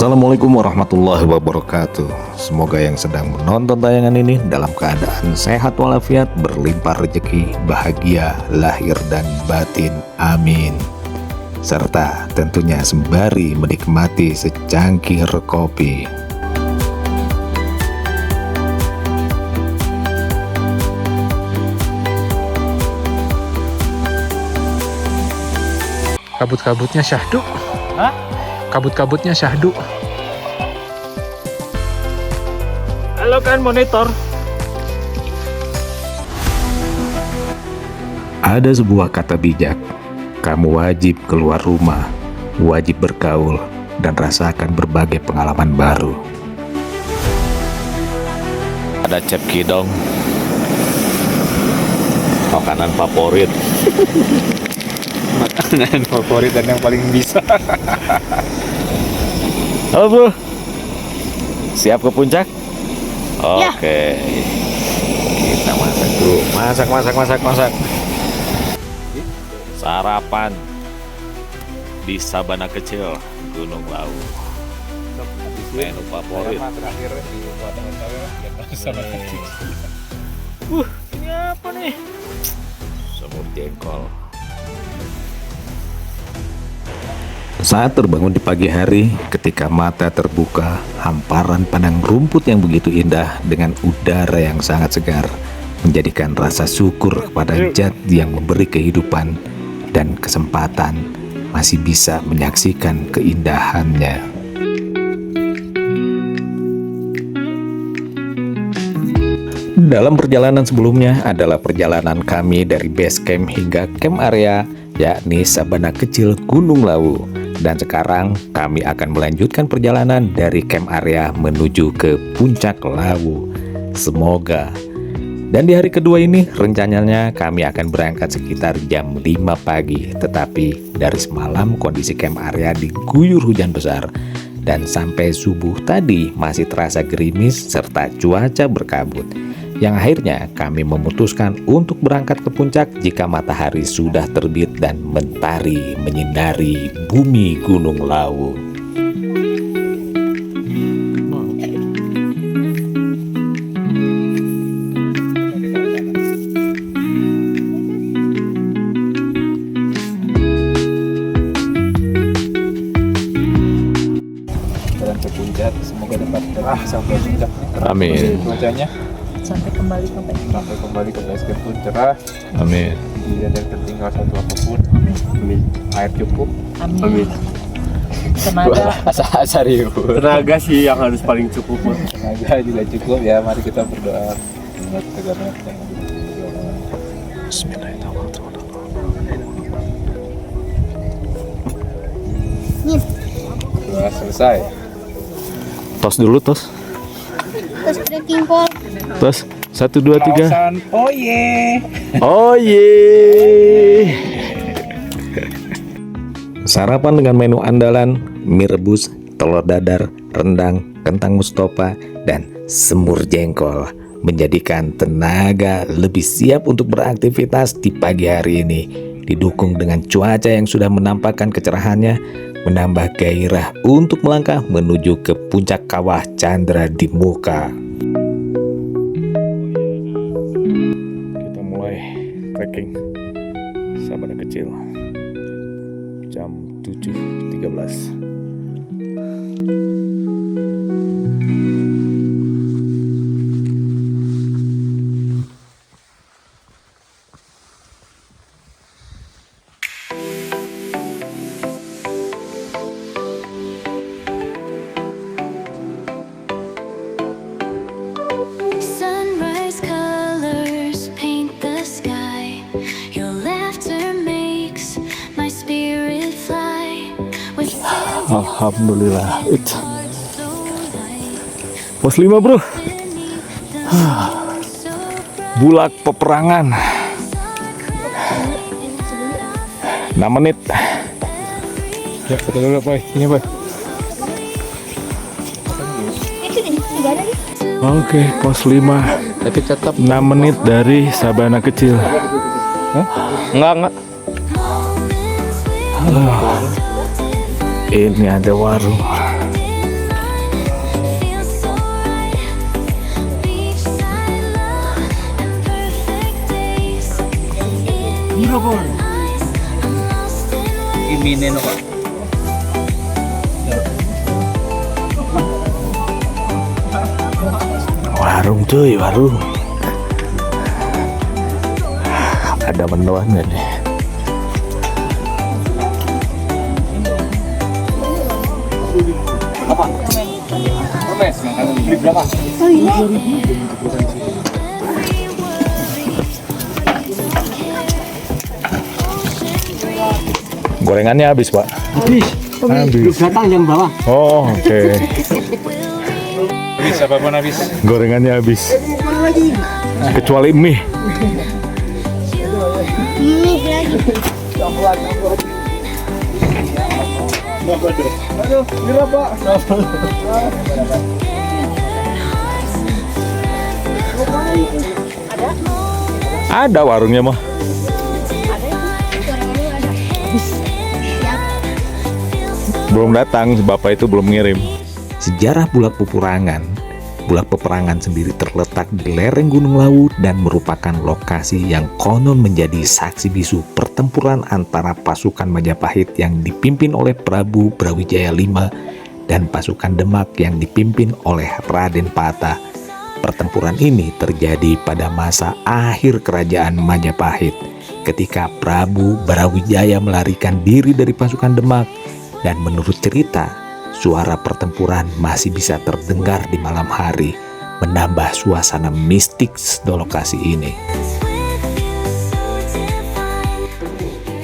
Assalamualaikum warahmatullahi wabarakatuh. Semoga yang sedang menonton tayangan ini dalam keadaan sehat walafiat, berlimpah rezeki, bahagia lahir dan batin, amin. Serta tentunya sembari menikmati secangkir kopi. Kabut-kabutnya syahdu. Hah? Kabut-kabutnya syahdu. Halo kan monitor. Ada sebuah kata bijak. Kamu wajib keluar rumah, wajib bergaul, dan rasakan berbagai pengalaman baru. Ada cep kidong, makanan favorit. Makanan favorit dan yang paling bisa. Halo bro, siap ke puncak? Ya. Oke, kita masak dulu. Masak. Sarapan di Sabana Kecil, Gunung Lawu. Menu favorit. Terakhir di wadah sama kecil. Ini apa nih? Semur jengkol. Saat terbangun di pagi hari, ketika mata terbuka, hamparan padang rumput yang begitu indah dengan udara yang sangat segar menjadikan rasa syukur kepada Zat yang memberi kehidupan dan kesempatan masih bisa menyaksikan keindahannya. Dalam perjalanan sebelumnya adalah perjalanan kami dari base camp hingga camp area, yakni Sabana Kecil Gunung Lawu. Dan sekarang kami akan melanjutkan perjalanan dari camp area menuju ke puncak Lawu. Semoga. Dan di hari kedua ini rencananya kami akan berangkat sekitar jam 5 pagi. Tetapi dari semalam kondisi camp area diguyur hujan besar. Dan sampai subuh tadi masih terasa gerimis serta cuaca berkabut. Yang akhirnya kami memutuskan untuk berangkat ke puncak jika matahari sudah terbit dan mentari menyinari bumi Gunung Lawu. Jalan ke puncak, semoga dapat cerah sampai puncak. Amin. Cuacanya sampai kembali ke base camp pun cerah. Amin. Tidak ada tertinggal satu apapun. Beli air cukup. Amin. Tenaga Tenaga sih yang harus paling cukup. Tenaga juga cukup ya. Mari kita berdoa. Bismillahirrahmanirrahim. Doa selesai. Tos dulu, tos. terus trekking pol. Tos. 1, 2, 3. Kawasan Oye. Oh ye. Sarapan dengan menu andalan, mie rebus, telur dadar, rendang, kentang mustopa, dan semur jengkol menjadikan tenaga lebih siap untuk beraktivitas di pagi hari ini. Didukung dengan cuaca yang sudah menampakkan kecerahannya, menambah gairah untuk melangkah menuju ke puncak kawah Chandra di Muka. Kita mulai trekking Sabana Kecil jam 7.13. Sunrise colors paint the sky. Your laughter makes my spirit fly. With Alhamdulillah. so Pos 5 bro. so Bulak peperangan 6 menit. Ya, foto dulu, Boy. Ini, Boy. Oke, pos 5. Tapi tetap 6 menit dari Sabana Kecil. enggak. Ini ada warung. Warung cuy, warung. Ada menuan nggak nih? Gorengannya habis, Pak. Habis. Datang yang bawah. Oh, oke. Habis apapun habis. Gorengannya habis. Kecuali mie. Ada warungnya mah. Belum datang, bapak itu belum ngirim. Sejarah Bulak Peperangan. Bulak Peperangan sendiri terletak di lereng Gunung Lawu dan merupakan lokasi yang konon menjadi saksi bisu pertempuran antara pasukan Majapahit yang dipimpin oleh Prabu Brawijaya V dan pasukan Demak yang dipimpin oleh Raden Patah. Pertempuran ini terjadi pada masa akhir kerajaan Majapahit ketika Prabu Brawijaya melarikan diri dari pasukan Demak, dan menurut cerita suara pertempuran masih bisa terdengar di malam hari, menambah suasana mistik di lokasi ini.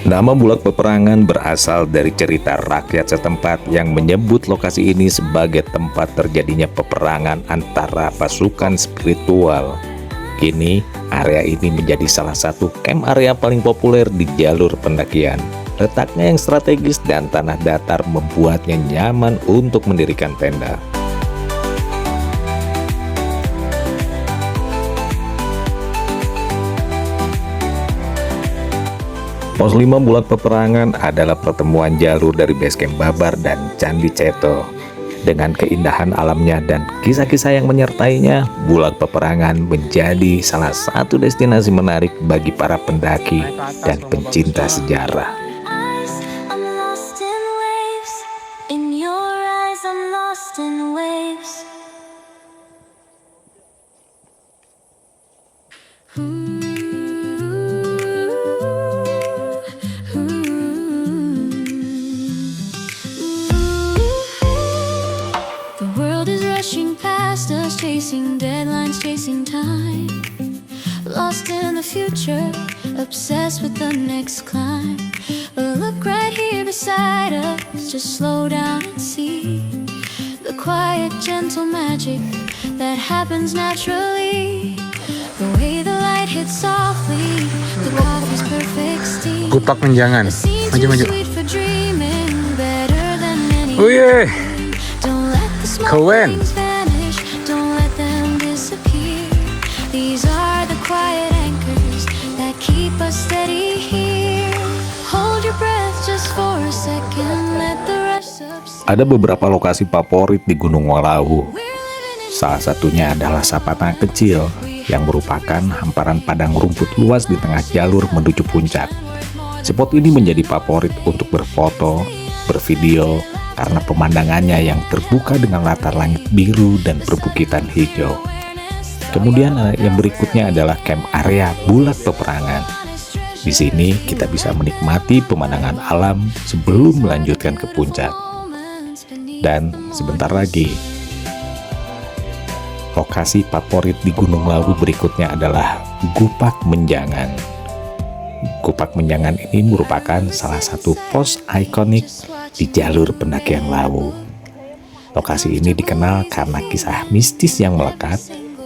Nama Bulak Peperangan berasal dari cerita rakyat setempat yang menyebut lokasi ini sebagai tempat terjadinya peperangan antara pasukan spiritual. Kini, area ini menjadi salah satu camp area paling populer di jalur pendakian. Letaknya yang strategis dan tanah datar membuatnya nyaman untuk mendirikan tenda. Pos 5 Bulak Peperangan adalah pertemuan jalur dari Basecamp Babar dan Candi Ceto. Dengan keindahan alamnya dan kisah-kisah yang menyertainya, Bulak Peperangan menjadi salah satu destinasi menarik bagi para pendaki dan pencinta sejarah. I'm lost in waves. In your eyes, I'm lost in waves. The world is rushing past us, chasing deadlines, chasing time. Lost in the future, obsessed with the next climb. But look right here beside us, just slow down and see the quiet, gentle magic that happens naturally. The way the light hits softly, the coffee's perfect steam. Kupak Menjangan. The scene's Maju, too maju. sweet for dreaming, better than any. Wih, Don't let the small Keren. things vanish. Don't let them disappear. These are the quiet anchors that keep us steady here. Hold your breath just for a second. Let the rush subside. Ada beberapa lokasi favorit di Gunung Lawu. We're living in Salah satunya adalah Sapana Kecil yang merupakan hamparan padang rumput luas di tengah jalur menuju puncak. Spot ini menjadi favorit untuk berfoto, bervideo, karena pemandangannya yang terbuka dengan latar langit biru dan perbukitan hijau. Kemudian yang berikutnya adalah camp area Bulak Peperangan. Di sini kita bisa menikmati pemandangan alam sebelum melanjutkan ke puncak. moments beneath. Dan sebentar lagi, lokasi favorit di Gunung Lawu berikutnya adalah Gupak Menjangan. Gupak Menjangan ini merupakan salah satu pos ikonik di jalur pendakian Lawu. Lokasi ini dikenal karena kisah mistis yang melekat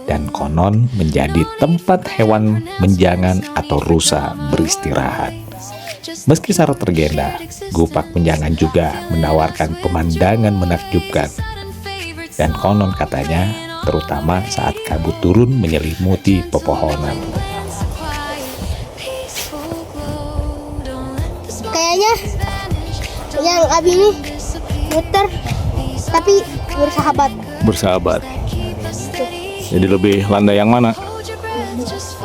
dan konon menjadi tempat hewan menjangan atau rusa beristirahat. Meski syarat tergenda, Gupak Menjangan juga menawarkan pemandangan menakjubkan. Dan konon katanya, terutama saat kabut turun menyelimuti pepohonan. Kayaknya yang Abi ini muter tapi bersahabat. Bersahabat. Jadi lebih landai yang mana?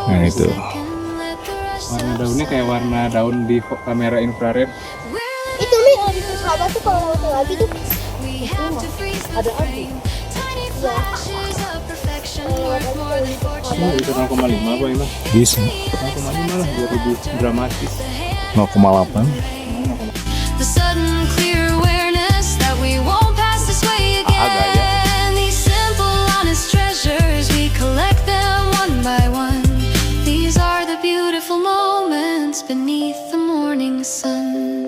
Nah itu. Warna daunnya kayak warna daun di kamera infrared. Itu nih sahabat tuh kalau mau api tuh Ada api. Itu 0,5 apa ini? Bisa 0,5 lah, biar lebih dramatis. 0,8. The sudden clear awareness that we won't pass this way again. These simple, honest treasures, we collect them one by one. These are the beautiful moments beneath the morning sun.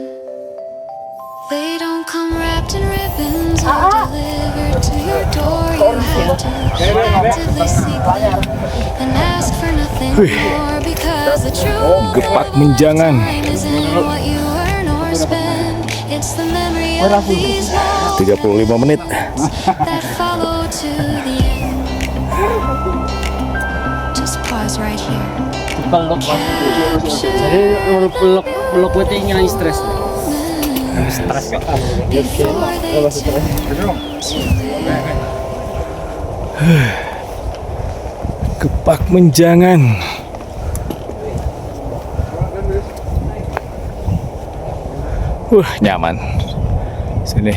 They don't come wrapped in ribbons or delivered to your door. You have to actively seek them and ask for nothing more, because the true Gepak menjangan. time isn't what you earn or spend. It's the memory of these moments 35 menit. that follow to the end. Just pause right here. peluk gue tinggal stres. Gepak menjangan. Nyaman. Sini.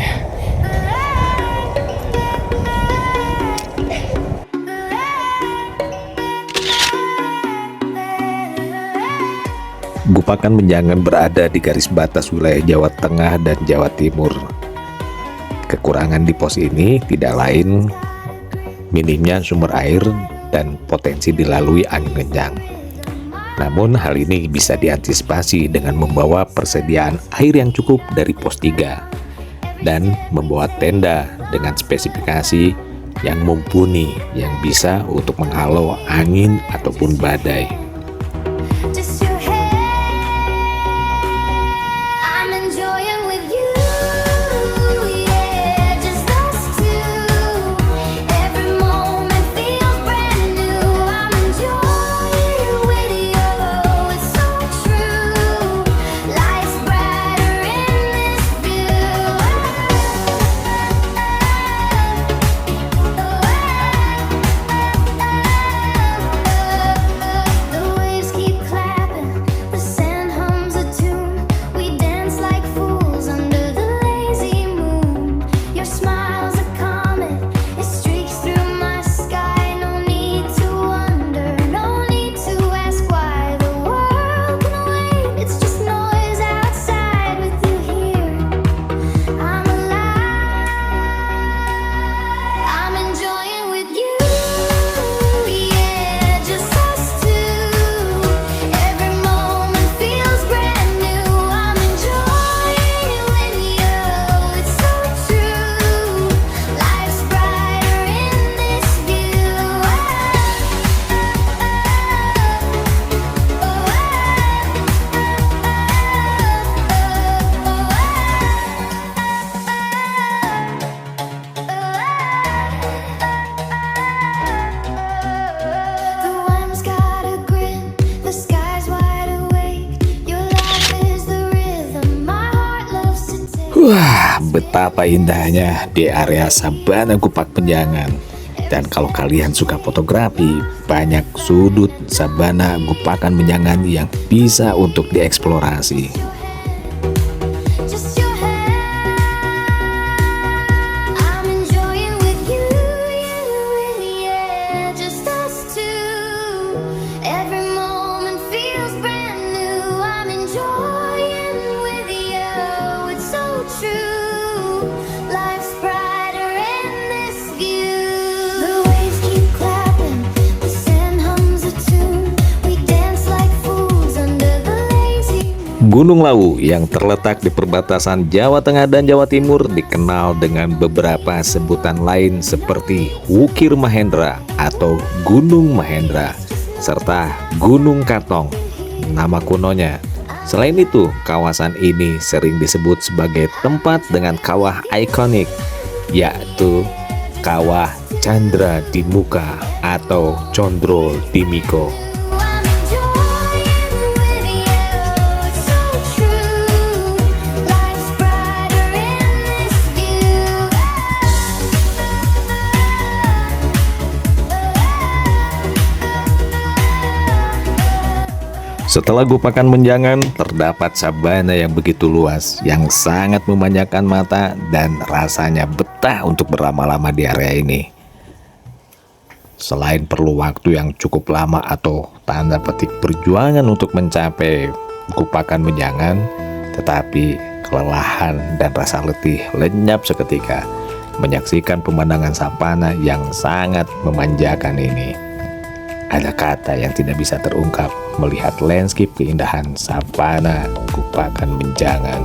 Gupakan Menjangan berada di garis batas wilayah Jawa Tengah dan Jawa Timur. Kekurangan di pos ini tidak lain minimnya sumber air dan potensi dilalui angin kencang. Namun hal ini bisa diantisipasi dengan membawa persediaan air yang cukup dari pos 3 dan membawa tenda dengan spesifikasi yang mumpuni yang bisa untuk menghalau angin ataupun badai. Just your head. I'm enjoying with you. Yeah, just us two. Every moment feels brand new. I'm enjoying with you. It's so true. Life's brighter in this view. The waves keep clapping, the sand hums a tune. We dance like fools under the lazy moon. Your smile's a comet, it streaks through my sky. No need to wonder, no need to ask why. The world can wait, it's just noise outside. With you here, I'm alive. I'm enjoying with you. Yeah, just us two. Every moment feels brand new. I'm enjoying with you. It's so true. Life's brighter in this view. The wine's got a grin, the sky's wide awake. Your laugh is the rhythm my heart loves to take. Wah, betapa indahnya di area Sabana Gupak Menjangan. Dan kalau kalian suka fotografi, banyak sudut Sabana Gupakan Menjangan yang bisa untuk dieksplorasi. Just your hand. I'm enjoying with you, yeah, just us two. Every moment feels brand new. I'm enjoying with you. It's so true. Life's brighter in this view. The waves keep clapping, the sand hums a tune. We dance like fools under the lazy moon. Gunung Lawu yang terletak di perbatasan Jawa Tengah dan Jawa Timur dikenal dengan beberapa sebutan lain seperti Wukir Mahendra atau Gunung Mahendra, serta Gunung Katong, nama kunonya. Selain itu, kawasan ini sering disebut sebagai tempat dengan kawah ikonik, yaitu Kawah Chandra di Muka atau Condro di Miko. I'm enjoying with you. It's so true. Life's brighter in this view. Setelah Gupakan Menjangan, terdapat sabana yang begitu luas, yang sangat memanjakan mata dan rasanya betah untuk berlama-lama di area ini. Selain perlu waktu yang cukup lama atau tanda petik perjuangan untuk mencapai Gupakan Menjangan, tetapi kelelahan dan rasa letih lenyap seketika menyaksikan pemandangan savana yang sangat memanjakan ini. Ada kata yang tidak bisa terungkap melihat landscape keindahan savana Gupakan Menjangan.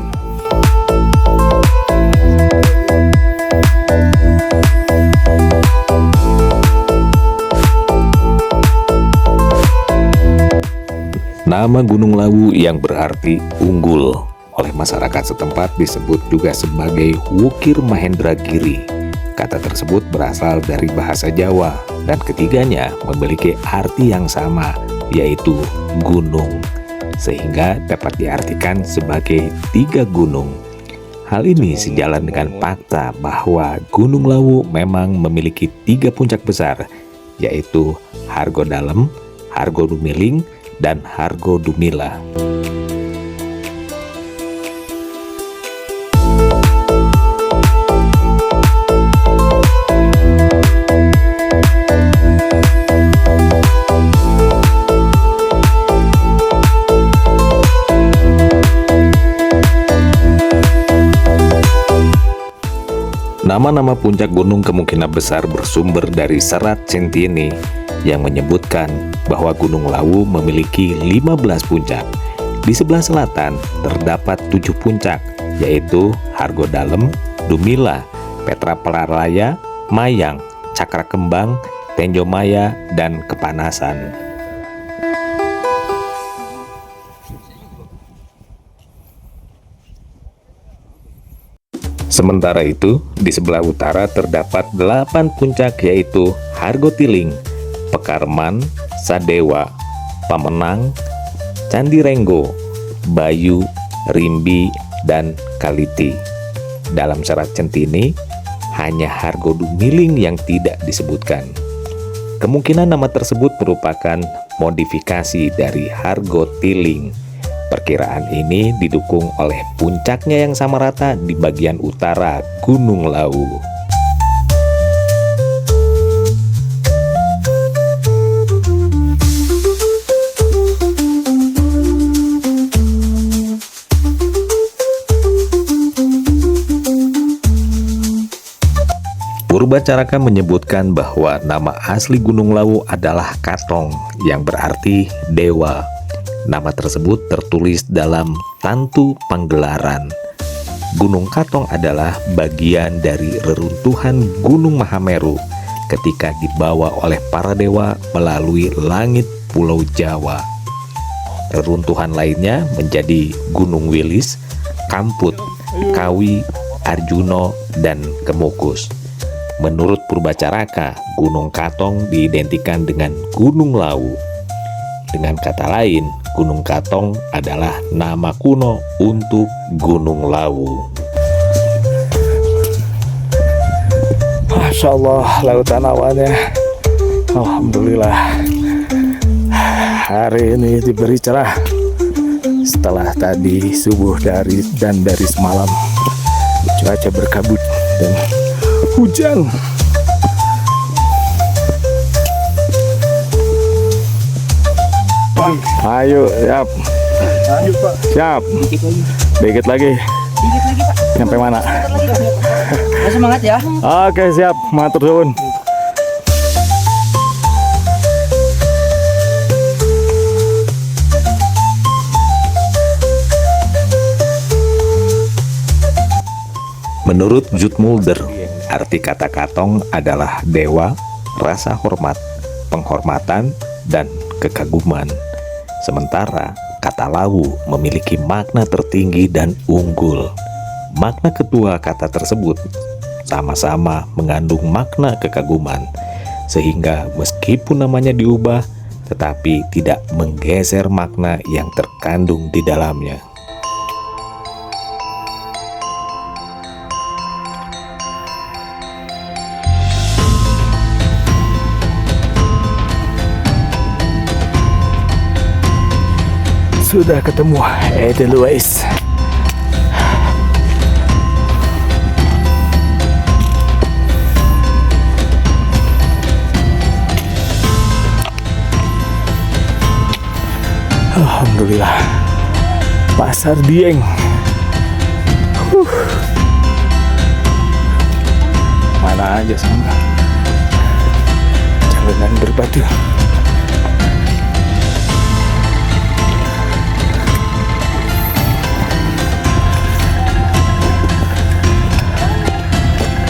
Nama Gunung Lawu yang berarti unggul oleh masyarakat setempat disebut juga sebagai Wukir Mahendragiri. Kata tersebut berasal dari bahasa Jawa dan ketiganya memiliki arti yang sama, yaitu gunung, sehingga dapat diartikan sebagai 3 gunung. Hal ini sejalan dengan fakta bahwa Gunung Lawu memang memiliki 3 puncak besar, yaitu Hargo Dalem, Hargo Dumiling, dan Hargo Dumila. Nama-nama puncak gunung kemungkinan besar bersumber dari Serat Centini yang menyebutkan bahwa Gunung Lawu memiliki 15 puncak. Di sebelah selatan terdapat 7 puncak, yaitu Hargo Dalem, Dumila, Petra Pelaraya, Mayang, Cakra Kembang, Tenjomaya, dan Kepanasan. Sementara itu, di sebelah utara terdapat 8 puncak, yaitu Hargo Tiling, Pekarman, Sadewa, Pamenang, Candi Renggo, Bayu, Rimbi, dan Kaliti. Dalam Serat Centini, hanya Hargo Dumiling yang tidak disebutkan. Kemungkinan nama tersebut merupakan modifikasi dari Hargo Tiling. Perkiraan ini didukung oleh puncaknya yang sama rata di bagian utara Gunung Lawu. Purbacaraka menyebutkan bahwa nama asli Gunung Lawu adalah Katong, yang berarti dewa. Nama tersebut tertulis dalam Tantu Panggelaran. Gunung Katong adalah bagian dari reruntuhan Gunung Mahameru ketika dibawa oleh para dewa melalui langit Pulau Jawa. Reruntuhan lainnya menjadi Gunung Wilis, Kamput, Kawi, Arjuno, dan Kemukus. Menurut Purbacaraka, Gunung Katong diidentikan dengan Gunung Lawu. Dengan kata lain, Gunung Katong adalah nama kuno untuk Gunung Lawu. Masya Allah, lautan awannya. Alhamdulillah, hari ini diberi cerah setelah tadi subuh dari semalam cuaca berkabut dan hujan. Ayo, siap. Ayo Pak. Siap. Dikit lagi. Pak. Sampai mana? Ya, semangat ya. Oke, siap. Matur suwun. Menurut Zoetmulder, arti kata Katong adalah dewa, rasa hormat, penghormatan, dan kekaguman. Sementara kata Lawu memiliki makna tertinggi dan unggul. Makna kedua kata tersebut sama-sama mengandung makna kekaguman, sehingga meskipun namanya diubah, tetapi tidak menggeser makna yang terkandung di dalamnya. Sudah ketemu Edelweiss. Alhamdulillah. Pasar Dieng. Mana aja sama jalanan berbatu.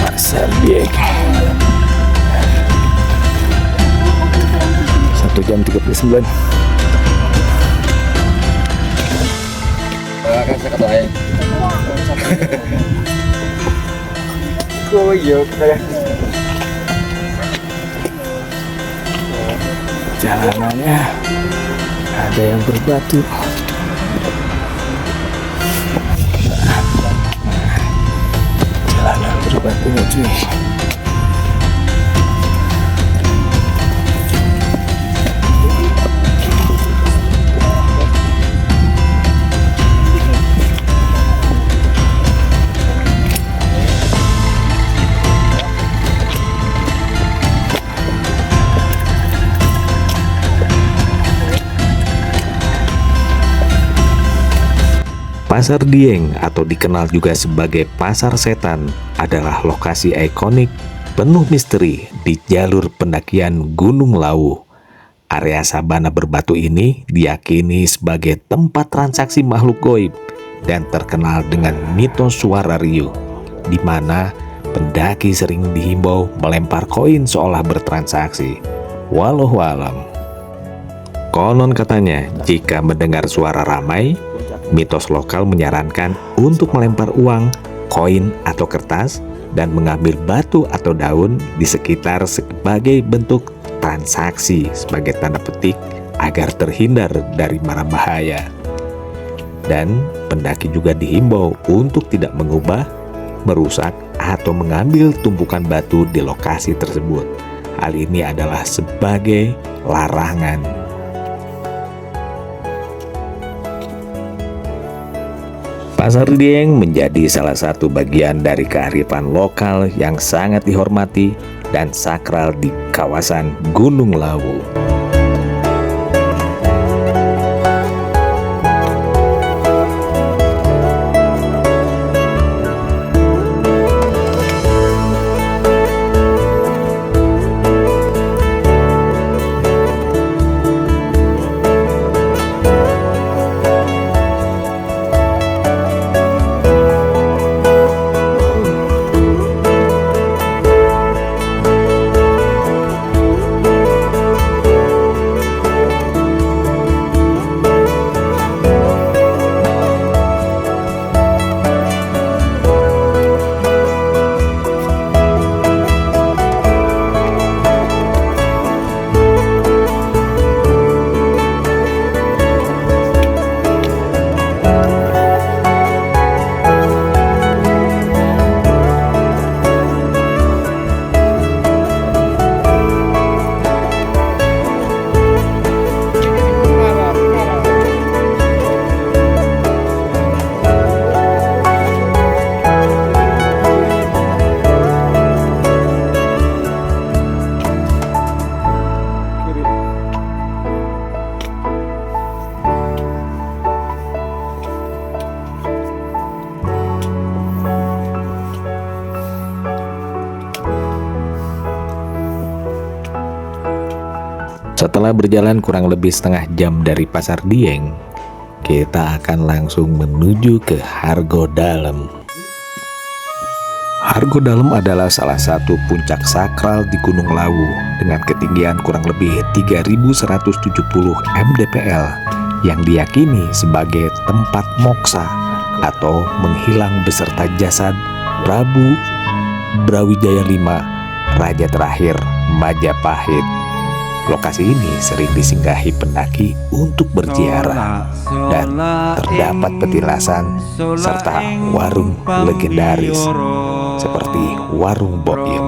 Pasar Dieng. 1 jam 39. Kan saya ketuain. Jalanannya ada yang berbatu. Jalanan berbatunya cuy. Pasar Dieng atau dikenal juga sebagai Pasar Setan adalah lokasi ikonik penuh misteri di jalur pendakian Gunung Lawu. Area sabana berbatu ini diyakini sebagai tempat transaksi makhluk goib dan terkenal dengan mitos suara riuh, di mana pendaki sering dihimbau melempar koin seolah bertransaksi. Wallahualam. Konon katanya, jika mendengar suara ramai, mitos lokal menyarankan untuk melempar uang, koin atau kertas dan mengambil batu atau daun di sekitar sebagai bentuk transaksi sebagai tanda petik agar terhindar dari mara bahaya. Dan pendaki juga dihimbau untuk tidak mengubah, merusak atau mengambil tumpukan batu di lokasi tersebut. Hal ini adalah sebagai larangan. Pasar Dieng menjadi salah satu bagian dari kearifan lokal yang sangat dihormati dan sakral di kawasan Gunung Lawu. Setelah berjalan kurang lebih setengah jam dari Pasar Dieng, kita akan langsung menuju ke Hargo Dalem. Hargo Dalem adalah salah satu puncak sakral di Gunung Lawu dengan ketinggian kurang lebih 3.170 mdpl yang diyakini sebagai tempat moksa atau menghilang beserta jasad Prabu Brawijaya V, Raja terakhir Majapahit. Lokasi ini sering disinggahi pendaki untuk berziarah dan terdapat petilasan serta warung legendaris seperti Warung Boim.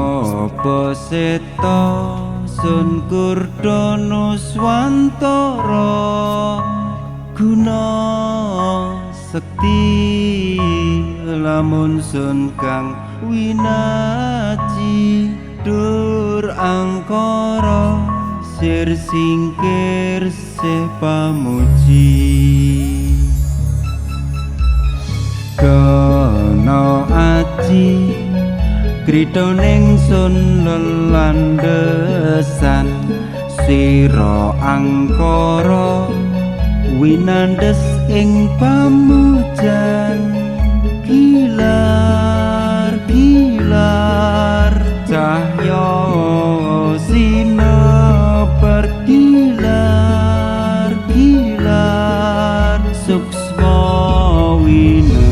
Guna sekti lamun sun kang winaji dur angkara sir singkir seh pamuji kono aji krito ning sun lelandesan sira angkara winandes ing pamujan gilar gilar cahya sineper gilar gilar suksma winujan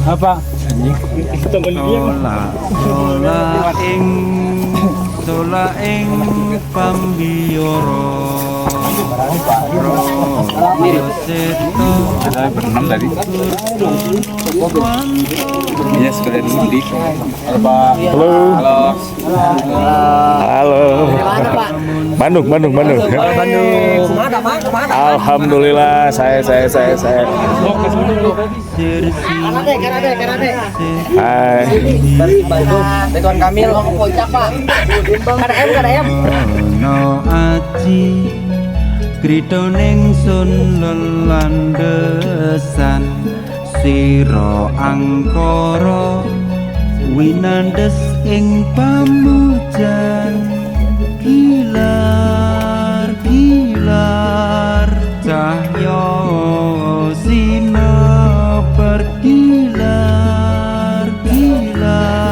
Apa? Sola ing pambiyara seto Ada berenam tadi. Ini sekalian mudik. Halo Pak. Halo. Halo. Bandung. Alhamdulillah, saya. Hai. Ridwan Kamil Kocak Pak. KDM. no aji krito ning sun lelandesan sira angkara winandes ing pamujan gilar gilar cahya sineper gilar gilar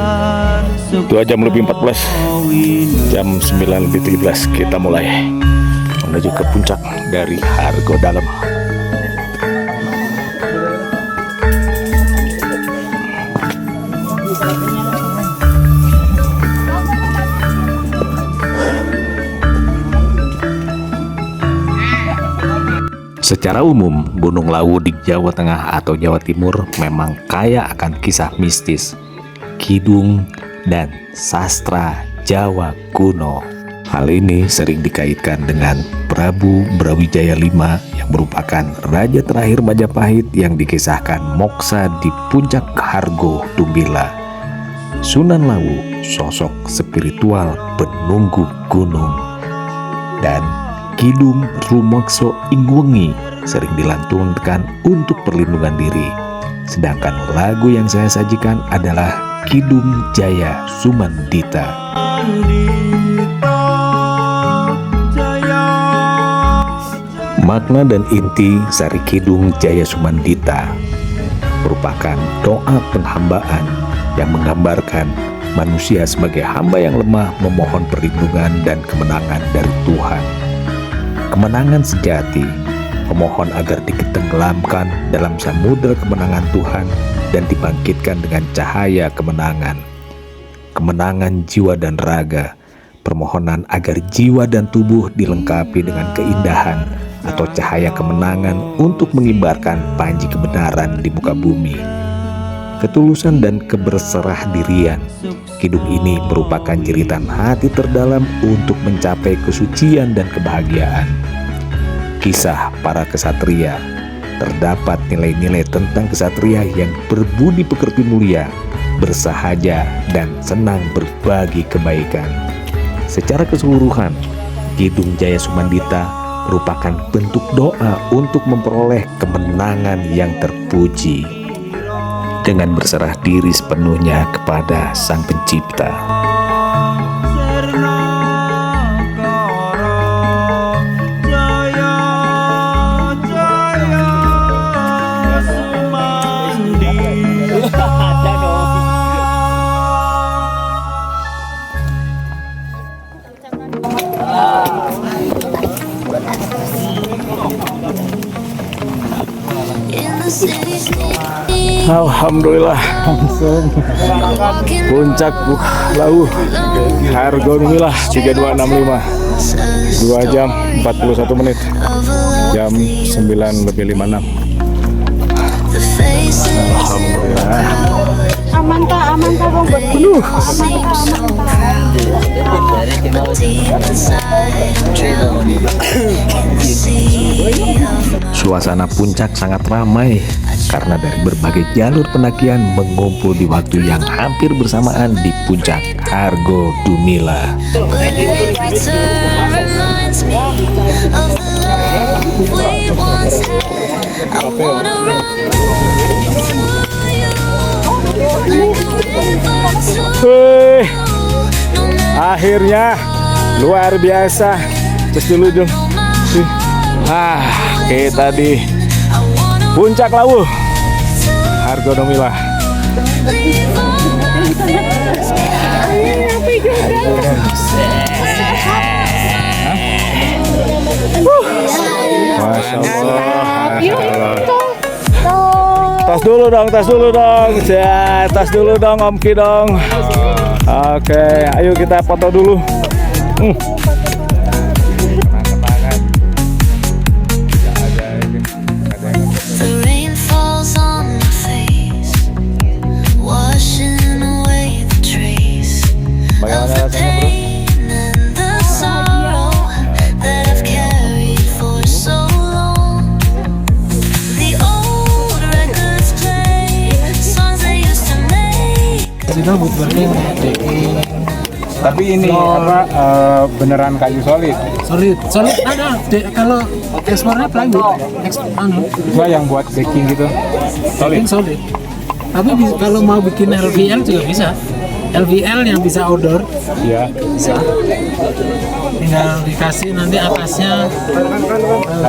2 jam lebih 14, jam 9 lebih 13 kita mulai menuju ke puncak dari Hargo Dalam. Secara umum, Gunung Lawu di Jawa Tengah atau Jawa Timur memang kaya akan kisah mistis, kidung, dan sastra Jawa kuno. Hal ini sering dikaitkan dengan Prabu Brawijaya V yang merupakan raja terakhir Majapahit yang dikisahkan moksa di puncak Hargo Dumbila. Sunan Lawu, sosok spiritual penunggu gunung. Dan Kidung Rumekso Ingwengi sering dilantungkan untuk perlindungan diri. Sedangkan lagu yang saya sajikan adalah Kidung Jaya Sumandita. Makna dan inti Sari Kidung Jaya Sumandita merupakan doa penghambaan yang menggambarkan manusia sebagai hamba yang lemah memohon perlindungan dan kemenangan dari Tuhan. Kemenangan sejati memohon agar ditenggelamkan dalam samudera kemenangan Tuhan dan dibangkitkan dengan cahaya kemenangan. Kemenangan jiwa dan raga, permohonan agar jiwa dan tubuh dilengkapi dengan keindahan atau cahaya kemenangan untuk mengibarkan panji kebenaran di muka bumi. Ketulusan dan keberserah dirian, kidung ini merupakan jeritan hati terdalam untuk mencapai kesucian dan kebahagiaan. Kisah para kesatria, terdapat nilai-nilai tentang kesatria yang berbudi pekerti mulia, bersahaja, dan senang berbagi kebaikan. Secara keseluruhan, Kidung Jaya Sumandita merupakan bentuk doa untuk memperoleh kemenangan yang terpuji dengan berserah diri sepenuhnya kepada Sang Pencipta. Alhamdulillah, puncak Lawu Hargo Dumilah 3265, 2 jam 41 menit, jam 9:56. Alhamdulillah. Aman kah Bang? Suasana puncak sangat ramai karena dari berbagai jalur pendakian mengumpul di waktu yang hampir bersamaan di puncak Hargo Dumilah. Wih, akhirnya luar biasa. Terus dulu dong. Kita di puncak Lawu Hargo Dumilah. Masya Allah. Tas dulu dong. Ya, tas dulu dong Om Ki dong. Oke, ayo kita foto dulu. The rain falls on my face, washing away the trace of the pain and the sorrow that I've carried for so long. The old records play songs I used to make. Tapi ini beneran kayu solid. Solid ada. Kalau ekspornya plywood, Cuma yang buat decking gitu. solid. Tapi kalau mau bikin LVL juga bisa. LVL yang bisa outdoor Iya. bisa. Tinggal dikasih nanti atasnya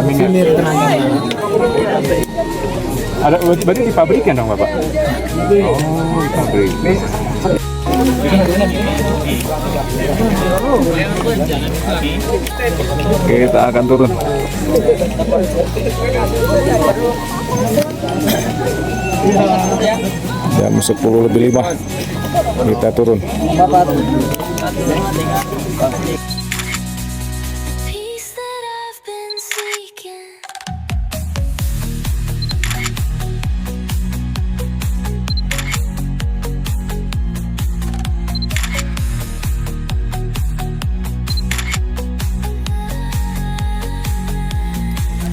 finir tenaganya. Ada berarti di pabriknya dong Bapak? Oh, di pabrik. Kita akan turun. Jam 10:05 kita turun. Peace that I've been seeking.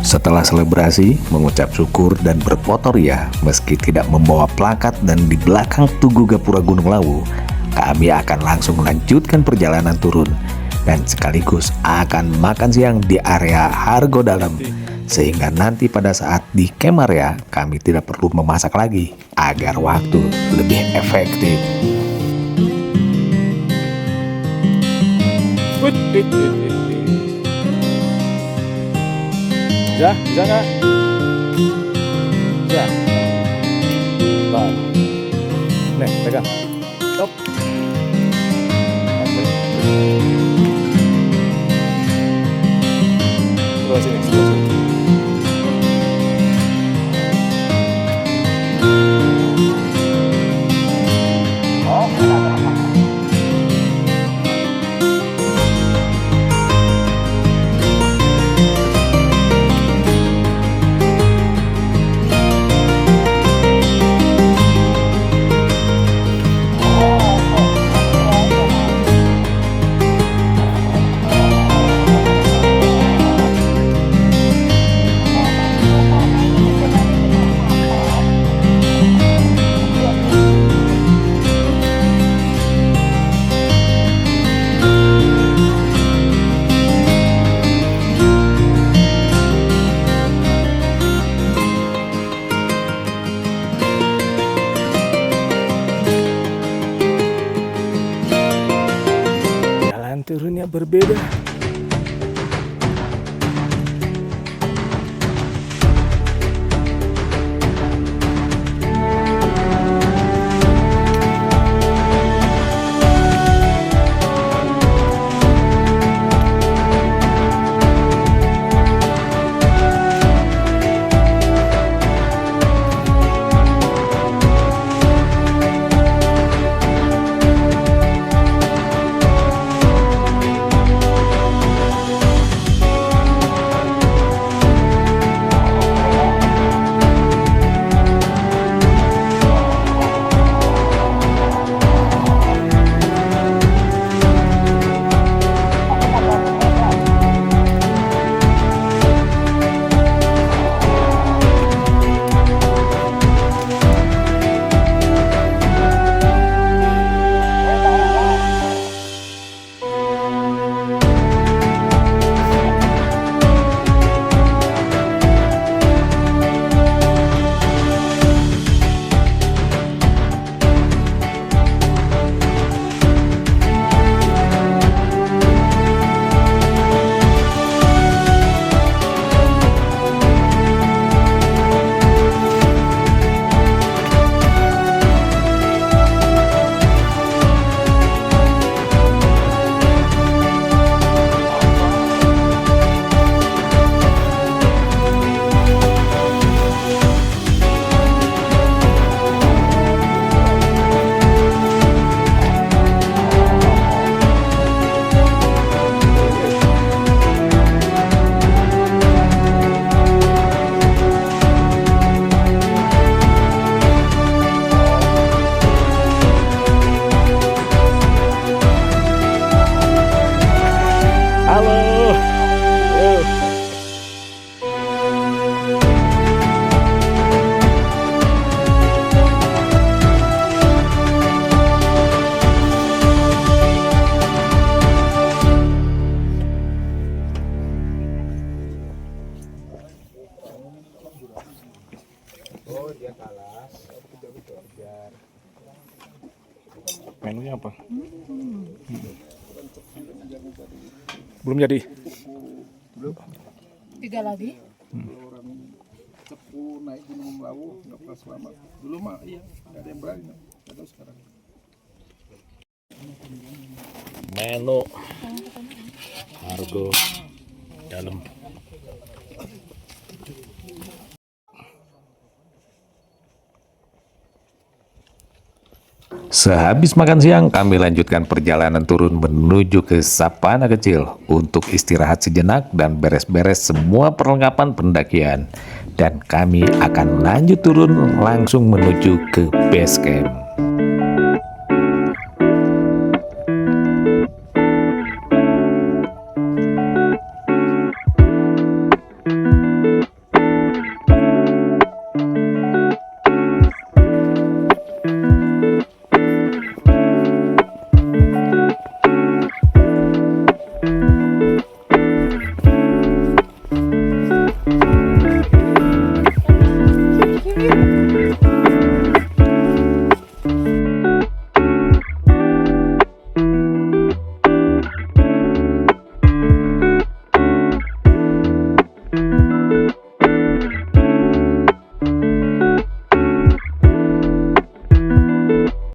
Setelah selebrasi, mengucap syukur dan berfoto ria meski tidak membawa plakat dan di belakang Tugu Gapura Gunung Lawu, kami akan langsung melanjutkan perjalanan turun dan sekaligus akan makan siang di area Hargo Dalam, sehingga nanti pada saat di camp area kami tidak perlu memasak lagi agar waktu lebih efektif. Bisa nggak? Bisa. Baik. Nih, pegang. Stop. Oke. Sebelah sini, sebelah sini. berbeda. Menunya apa? Belum jadi. Tiga lagi. Cepu naik Gunung Lawu nggak pernah selamat. Dulu mah iya, nggak ada yang berani. Nggak tahu sekarang. Menu Argo dalam. Sehabis makan siang, kami lanjutkan perjalanan turun menuju ke Sapana Kecil untuk istirahat sejenak dan beres-beres semua perlengkapan pendakian. Dan kami akan lanjut turun langsung menuju ke base camp.